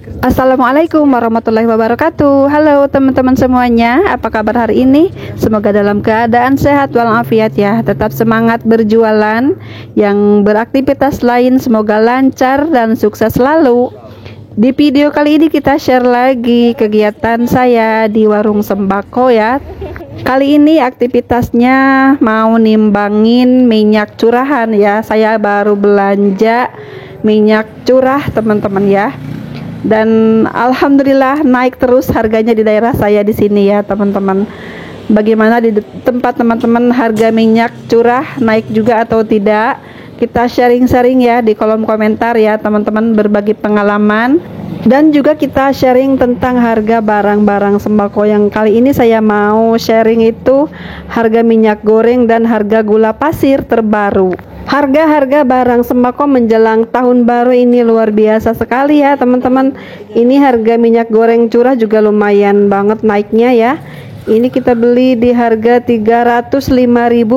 Assalamualaikum warahmatullahi wabarakatuh. Halo teman-teman semuanya, apa kabar hari ini? Semoga dalam keadaan sehat walafiat ya. Tetap semangat berjualan, yang beraktivitas lain semoga lancar dan sukses selalu. Di video kali ini kita share lagi kegiatan saya di warung sembako ya. Kali ini aktivitasnya mau nimbangin minyak curahan ya. Saya baru belanja minyak curah teman-teman ya. Dan alhamdulillah naik terus harganya di daerah saya di sini ya teman-teman. Bagaimana di tempat teman-teman harga minyak curah naik juga atau tidak? Kita sharing-sharing ya di kolom komentar ya teman-teman, berbagi pengalaman. Dan juga kita sharing tentang harga barang-barang sembako. Yang kali ini saya mau sharing itu harga minyak goreng dan harga gula pasir terbaru. Harga-harga barang sembako menjelang tahun baru ini luar biasa sekali ya teman-teman. Ini harga minyak goreng curah juga lumayan banget naiknya ya. Ini kita beli di harga 305.000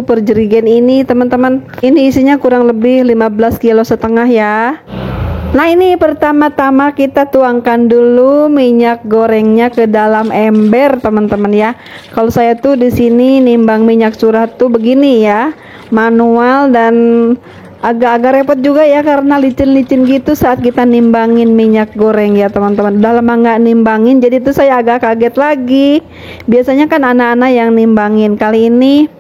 per jerigen ini teman-teman. Ini isinya kurang lebih 15,5 kilo ya. Nah, ini pertama-tama kita tuangkan dulu minyak gorengnya ke dalam ember teman-teman ya. Kalau saya tuh di sini nimbang minyak curah tuh begini ya, manual, dan agak-agak repot juga ya karena licin-licin gitu saat kita nimbangin minyak goreng ya teman-teman. Udah lama nggak nimbangin, jadi itu saya agak kaget lagi. Biasanya kan anak-anak yang nimbangin, kali ini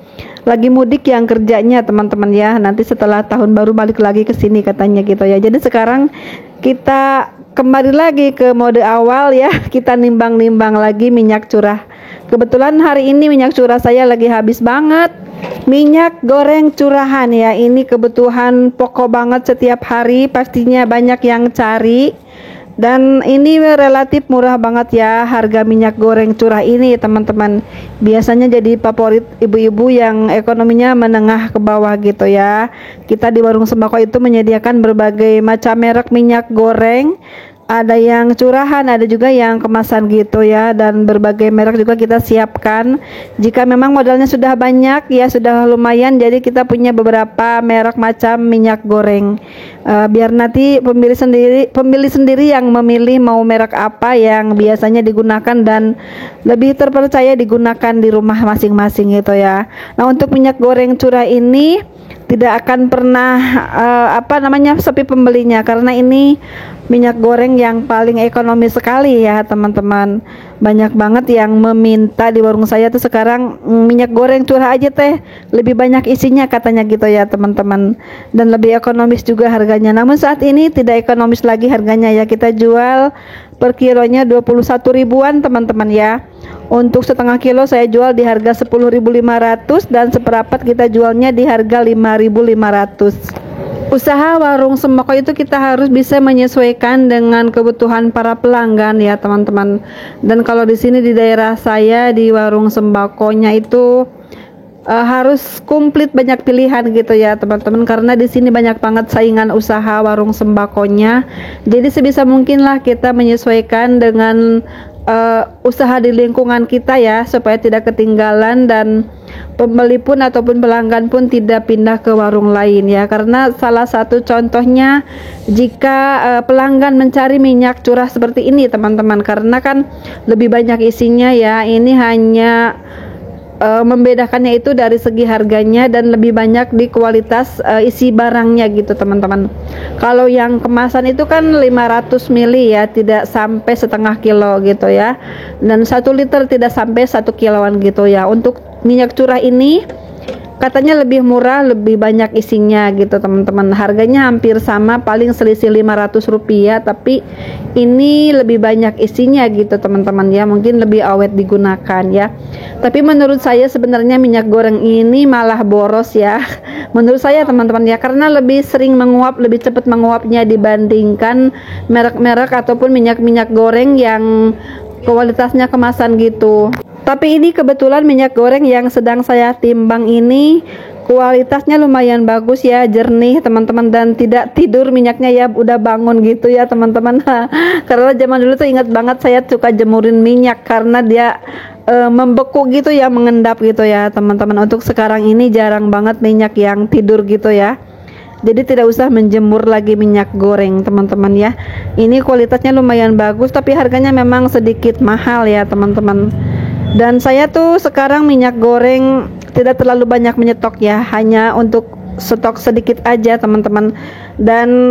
lagi mudik yang kerjanya teman-teman ya. Nanti setelah tahun baru balik lagi ke sini katanya gitu ya. Jadi sekarang kita kembali lagi ke mode awal ya. Kita nimbang-nimbang lagi minyak curah. Kebetulan hari ini minyak curah saya lagi habis banget. Minyak goreng curahan ya, ini kebutuhan pokok banget setiap hari, pastinya banyak yang cari. Dan ini relatif murah banget ya harga minyak goreng curah ini teman-teman. Biasanya jadi favorit ibu-ibu yang ekonominya menengah ke bawah gitu ya. Kita di warung sembako itu menyediakan berbagai macam merek minyak goreng. Ada yang curahan, ada juga yang kemasan gitu ya, dan berbagai merek juga kita siapkan. Jika memang modalnya sudah banyak ya, sudah lumayan, jadi kita punya beberapa merek macam minyak goreng. Biar nanti pembeli sendiri yang memilih mau merek apa yang biasanya digunakan dan lebih terpercaya digunakan di rumah masing-masing gitu ya. Nah, untuk minyak goreng curah ini tidak akan pernah sepi pembelinya, karena ini minyak goreng yang paling ekonomis sekali ya teman-teman. Banyak banget yang meminta di warung saya tuh sekarang minyak goreng curah aja teh, lebih banyak isinya katanya gitu ya teman-teman, dan lebih ekonomis juga harganya. Namun saat ini tidak ekonomis lagi harganya ya, kita jual per kilonya 21 ribuan teman-teman ya. Untuk setengah kilo saya jual di harga 10.500 dan seperapat kita jualnya di harga 5.500. Usaha warung sembako itu kita harus bisa menyesuaikan dengan kebutuhan para pelanggan ya teman-teman. Dan kalau di sini di daerah saya di warung sembakonya itu harus komplit, banyak pilihan gitu ya teman-teman, karena di sini banyak banget saingan usaha warung sembakonya. Jadi sebisa mungkin lah kita menyesuaikan dengan usaha di lingkungan kita ya, supaya tidak ketinggalan dan pembeli pun ataupun pelanggan pun tidak pindah ke warung lain ya. Karena salah satu contohnya jika pelanggan mencari minyak curah seperti ini teman-teman, karena kan lebih banyak isinya ya. Ini hanya membedakannya itu dari segi harganya dan lebih banyak di kualitas isi barangnya gitu teman-teman. Kalau yang kemasan itu kan 500 mili ya, tidak sampai setengah kilo gitu ya, dan 1 liter tidak sampai 1 kiloan gitu ya. Untuk minyak curah ini katanya lebih murah, lebih banyak isinya gitu teman-teman. Harganya hampir sama, paling selisih 500 rupiah, tapi ini lebih banyak isinya gitu teman-teman ya. Mungkin lebih awet digunakan ya. Tapi menurut saya sebenarnya minyak goreng ini malah boros ya. Menurut saya teman-teman ya, karena lebih sering menguap, lebih cepat menguapnya dibandingkan merek-merek ataupun minyak-minyak goreng yang kualitasnya kemasan gitu. Tapi ini kebetulan minyak goreng yang sedang saya timbang ini kualitasnya lumayan bagus ya, jernih teman-teman, dan tidak tidur minyaknya ya, udah bangun gitu ya teman-teman. Karena zaman dulu tuh ingat banget saya suka jemurin minyak karena dia membeku gitu ya, mengendap gitu ya teman-teman. Untuk sekarang ini jarang banget minyak yang tidur gitu ya. Jadi tidak usah menjemur lagi minyak goreng teman-teman ya. Ini kualitasnya lumayan bagus tapi harganya memang sedikit mahal ya teman-teman. Dan saya tuh sekarang minyak goreng tidak terlalu banyak menyetok ya, hanya untuk stok sedikit aja teman-teman. Dan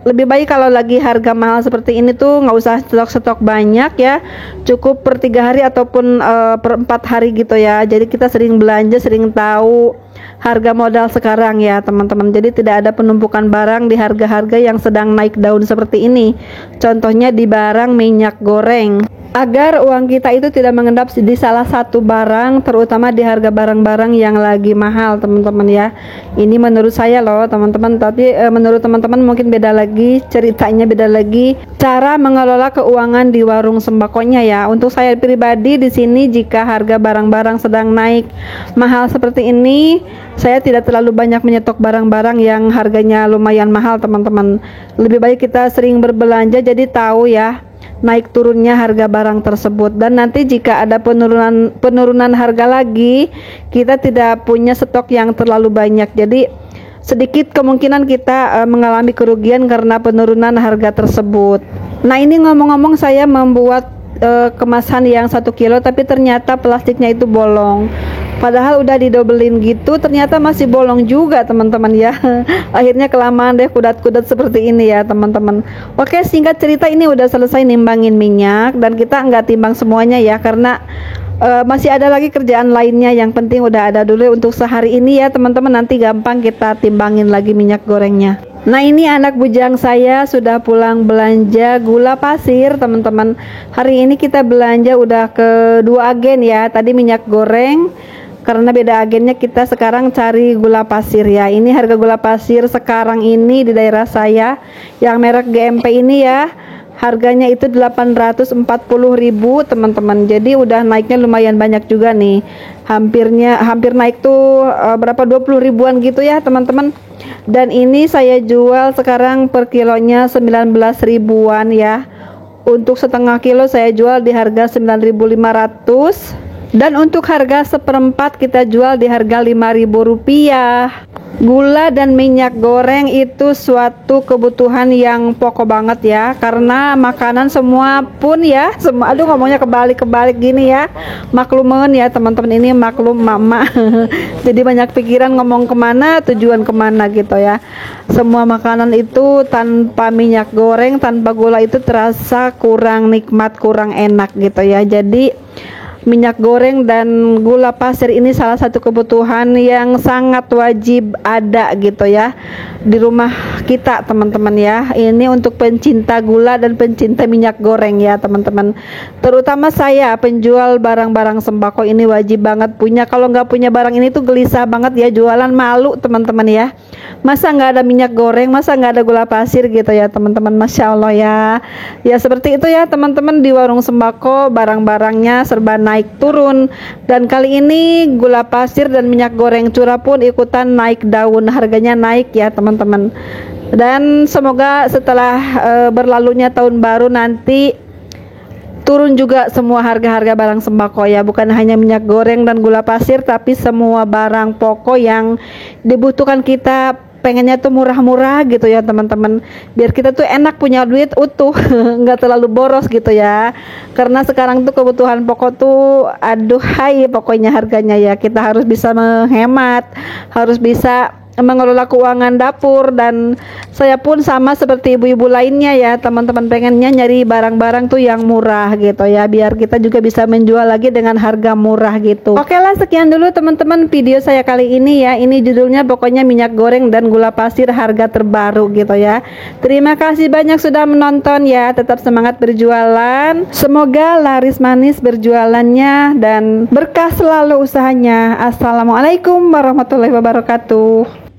lebih baik kalau lagi harga mahal seperti ini tuh nggak usah stok banyak ya, cukup per 3 hari ataupun per 4 hari gitu ya. Jadi kita sering belanja, sering tahu harga modal sekarang ya teman-teman. Jadi tidak ada penumpukan barang di harga-harga yang sedang naik daun seperti ini. Contohnya di barang minyak goreng. Agar uang kita itu tidak mengendap di salah satu barang, terutama di harga barang-barang yang lagi mahal teman-teman ya. Ini menurut saya loh teman-teman, tapi menurut teman-teman mungkin beda lagi, ceritanya beda lagi cara mengelola keuangan di warung sembakonya ya. Untuk saya pribadi di sini, jika harga barang-barang sedang naik mahal seperti ini, saya tidak terlalu banyak menyetok barang-barang yang harganya lumayan mahal teman-teman. Lebih baik kita sering berbelanja jadi tahu ya naik turunnya harga barang tersebut. Dan nanti jika ada penurunan harga lagi, kita tidak punya stok yang terlalu banyak, jadi sedikit kemungkinan kita mengalami kerugian karena penurunan harga tersebut. Nah, ini ngomong-ngomong saya membuat kemasan yang 1 kilo tapi ternyata plastiknya itu bolong. Padahal udah didobelin gitu, ternyata masih bolong juga teman-teman ya. Akhirnya kelamaan deh kudat-kudat seperti ini ya teman-teman. Oke, singkat cerita ini udah selesai nimbangin minyak, dan kita nggak timbang semuanya ya, karena masih ada lagi kerjaan lainnya. Yang penting udah ada dulu untuk sehari ini ya teman-teman, nanti gampang kita timbangin lagi minyak gorengnya. Nah, ini anak bujang saya sudah pulang belanja gula pasir teman-teman. Hari ini kita belanja udah ke 2 agen ya. Tadi minyak goreng, karena beda agennya kita sekarang cari gula pasir ya. Ini harga gula pasir sekarang ini di daerah saya yang merek GMP ini ya, harganya itu 840.000 teman-teman. Jadi udah naiknya lumayan banyak juga nih, hampir naik tuh berapa 20 ribuan gitu ya teman-teman. Dan ini saya jual sekarang per kilonya 19 ribuan ya. Untuk setengah kilo saya jual di harga 9.500, dan untuk harga seperempat kita jual di harga Rp5.000. Gula dan minyak goreng itu suatu kebutuhan yang pokok banget ya, karena makanan semua pun ya, aduh ngomongnya kebalik gini ya, maklumen ya teman-teman, ini maklum mama. Jadi banyak pikiran ngomong kemana, tujuan kemana gitu ya. Semua makanan itu tanpa minyak goreng, tanpa gula itu terasa kurang nikmat, kurang enak gitu ya. Jadi minyak goreng dan gula pasir ini salah satu kebutuhan yang sangat wajib ada gitu ya di rumah kita teman-teman ya. Ini untuk pencinta gula dan pencinta minyak goreng ya teman-teman. Terutama saya penjual barang-barang sembako ini wajib banget punya. Kalau nggak punya barang ini tuh gelisah banget ya, jualan malu teman-teman ya. Masa nggak ada minyak goreng, masa nggak ada gula pasir gitu ya teman-teman. Masya Allah ya. Ya seperti itu ya teman-teman, di warung sembako barang-barangnya serba naik turun, dan kali ini gula pasir dan minyak goreng curah pun ikutan naik daun, harganya naik ya teman-teman. Dan semoga setelah berlalunya tahun baru nanti turun juga semua harga-harga barang sembako ya, bukan hanya minyak goreng dan gula pasir, tapi semua barang pokok yang dibutuhkan kita pengennya tuh murah-murah gitu ya teman-teman, biar kita tuh enak punya duit utuh, nggak terlalu boros gitu ya. Karena sekarang tuh kebutuhan pokok tuh aduhai pokoknya harganya ya, kita harus bisa menghemat, harus bisa mengelola keuangan dapur. Dan saya pun sama seperti ibu-ibu lainnya ya teman-teman, pengennya nyari barang-barang tuh yang murah gitu ya, biar kita juga bisa menjual lagi dengan harga murah gitu. Oke lah, sekian dulu teman-teman video saya kali ini ya. Ini judulnya pokoknya minyak goreng dan gula pasir harga terbaru gitu ya. Terima kasih banyak sudah menonton ya, tetap semangat berjualan, semoga laris manis berjualannya dan berkah selalu usahanya. Assalamualaikum warahmatullahi wabarakatuh.